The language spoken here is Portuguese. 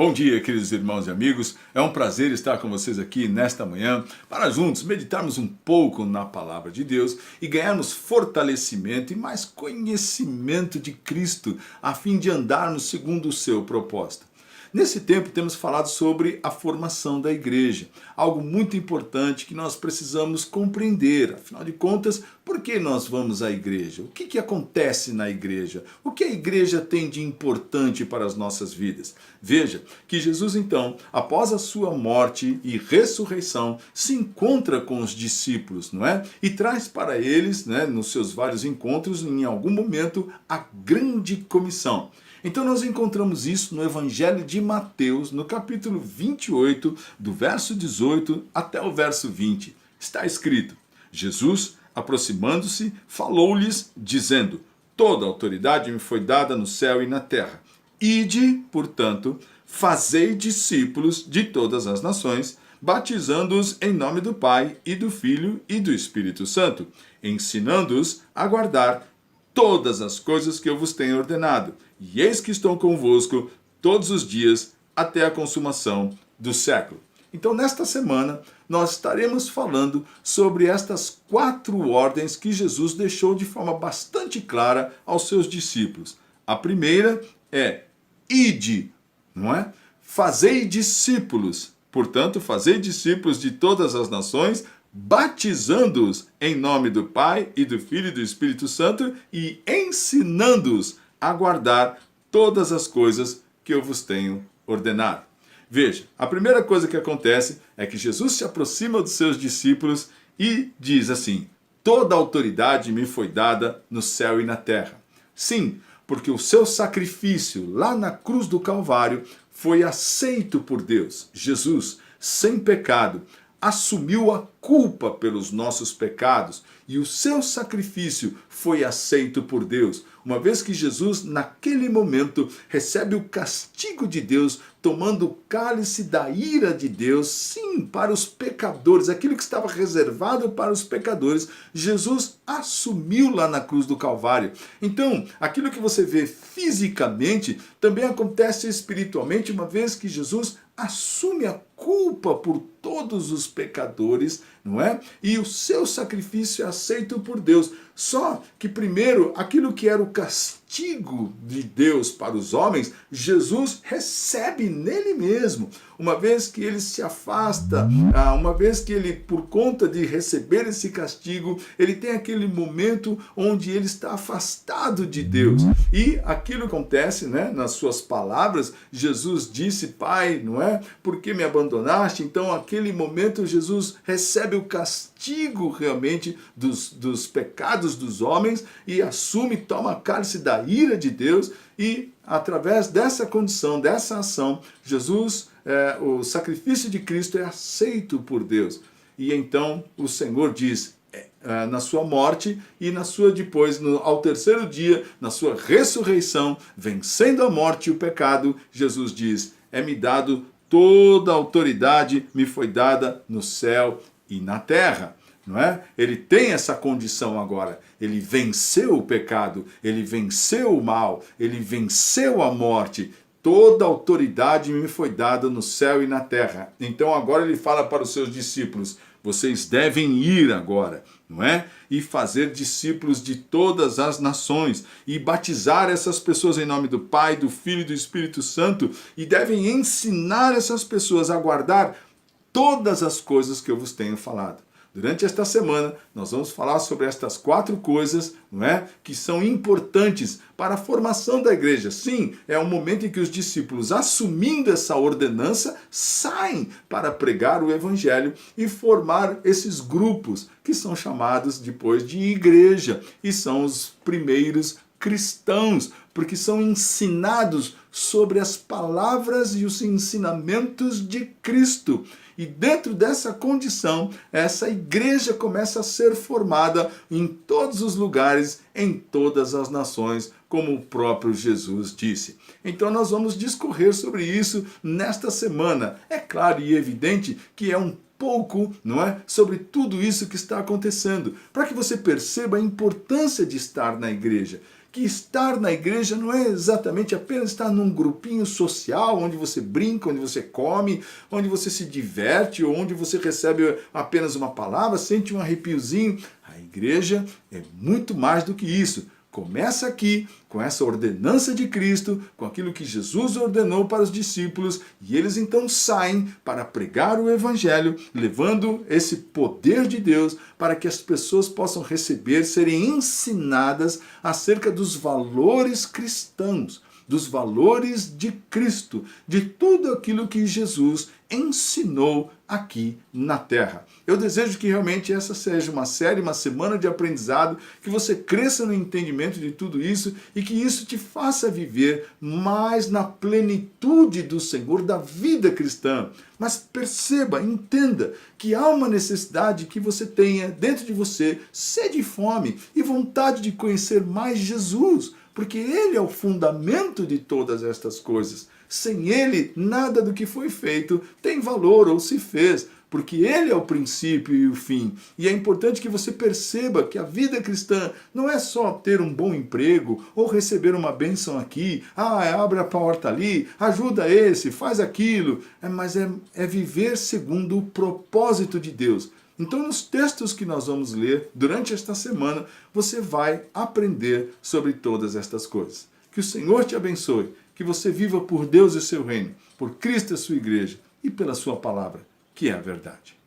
Bom dia, queridos irmãos e amigos. É um prazer estar com vocês aqui nesta manhã para juntos meditarmos um pouco na palavra de Deus e ganharmos fortalecimento e mais conhecimento de Cristo a fim de andarmos segundo o seu propósito. Nesse tempo temos falado sobre a formação da igreja, algo muito importante que nós precisamos compreender. Afinal de contas, por que nós vamos à igreja? O que acontece na igreja? O que a igreja tem de importante para as nossas vidas? Veja que Jesus então, após a sua morte e ressurreição, se encontra com os discípulos, não é? E traz para eles, né, nos seus vários encontros, em algum momento, a grande comissão. Então nós encontramos isso no Evangelho de Mateus, no capítulo 28, do verso 18 até o verso 20. Está escrito: Jesus, aproximando-se, falou-lhes, dizendo: toda autoridade me foi dada no céu e na terra. Ide, portanto, fazei discípulos de todas as nações, batizando-os em nome do Pai e do Filho e do Espírito Santo, ensinando-os a guardar todas as coisas que eu vos tenho ordenado. E eis que estou convosco todos os dias até a consumação do século. Então, nesta semana, nós estaremos falando sobre estas 4 ordens que Jesus deixou de forma bastante clara aos seus discípulos. A primeira é: ide, não é? Fazei discípulos. Portanto, fazei discípulos de todas as nações, batizando-os em nome do Pai e do Filho e do Espírito Santo e ensinando-os a guardar todas as coisas que eu vos tenho ordenado. Veja, a primeira coisa que acontece é que Jesus se aproxima dos seus discípulos e diz assim: toda autoridade me foi dada no céu e na terra. Sim, porque o seu sacrifício lá na cruz do Calvário foi aceito por Deus. Jesus, sem pecado, assumiu a culpa pelos nossos pecados e o seu sacrifício foi aceito por Deus. Uma vez que Jesus, naquele momento, recebe o castigo de Deus, tomando o cálice da ira de Deus, sim, para os pecadores, aquilo que estava reservado para os pecadores, Jesus assumiu lá na cruz do Calvário. Então, aquilo que você vê fisicamente também acontece espiritualmente, uma vez que Jesus assume a culpa por todos os pecadores, não é? E o seu sacrifício é aceito por Deus. Só que primeiro, aquilo que era o castigo de Deus para os homens, Jesus recebe nele mesmo. Uma vez que ele se afasta, uma vez que ele, por conta de receber esse castigo, ele tem aquele momento onde ele está afastado de Deus. E aquilo acontece, né, nas suas palavras, Jesus disse: Pai, não é? Por que me abandonaste? Então, naquele momento, Jesus recebe o castigo realmente dos pecados dos homens e assume, toma a cálice da ira de Deus e, através dessa condição, dessa ação, Jesus, o sacrifício de Cristo é aceito por Deus. E então o Senhor diz, na sua morte e na sua depois, ao terceiro dia, na sua ressurreição, vencendo a morte e o pecado, Jesus diz: é-me dado toda a autoridade, me foi dada no céu e na terra. Não é? Ele tem essa condição agora. Ele venceu o pecado, ele venceu o mal, ele venceu a morte. Toda a autoridade me foi dada no céu e na terra. Então agora ele fala para os seus discípulos: vocês devem ir agora, não é? E fazer discípulos de todas as nações e batizar essas pessoas em nome do Pai, do Filho e do Espírito Santo, e devem ensinar essas pessoas a guardar todas as coisas que eu vos tenho falado. Durante esta semana, nós vamos falar sobre estas 4 coisas, não é? Que são importantes para a formação da igreja. Sim, é um momento em que os discípulos, assumindo essa ordenança, saem para pregar o evangelho e formar esses grupos, que são chamados depois de igreja, e são os primeiros cristãos, porque são ensinados sobre as palavras e os ensinamentos de Cristo. E dentro dessa condição, essa igreja começa a ser formada em todos os lugares, em todas as nações, como o próprio Jesus disse. Então nós vamos discorrer sobre isso nesta semana. É claro e evidente que é um pouco, não é, sobre tudo isso que está acontecendo, para que você perceba a importância de estar na igreja. que estar na igreja não é exatamente apenas estar num grupinho social, onde você brinca, onde você come, onde você se diverte, ou onde você recebe apenas uma palavra, sente um arrepiozinho. A igreja é muito mais do que isso. Começa aqui, com essa ordenança de Cristo, com aquilo que Jesus ordenou para os discípulos, e eles então saem para pregar o Evangelho, levando esse poder de Deus para que as pessoas possam receber, serem ensinadas acerca dos valores cristãos, dos valores de Cristo, de tudo aquilo que Jesus ensinou aqui na Terra. Eu desejo que realmente essa seja uma série, uma semana de aprendizado, que você cresça no entendimento de tudo isso e que isso te faça viver mais na plenitude do Senhor, da vida cristã. Mas perceba, entenda que há uma necessidade que você tenha dentro de você sede e fome e vontade de conhecer mais Jesus, porque Ele é o fundamento de todas estas coisas. Sem Ele, nada do que foi feito tem valor ou se fez, porque Ele é o princípio e o fim. E é importante que você perceba que a vida cristã não é só ter um bom emprego ou receber uma bênção aqui, abre a porta ali, ajuda esse, faz aquilo, mas é viver segundo o propósito de Deus. Então, nos textos que nós vamos ler durante esta semana, você vai aprender sobre todas estas coisas. Que o Senhor te abençoe, que você viva por Deus e seu reino, por Cristo e a sua igreja e pela sua palavra, que é a verdade.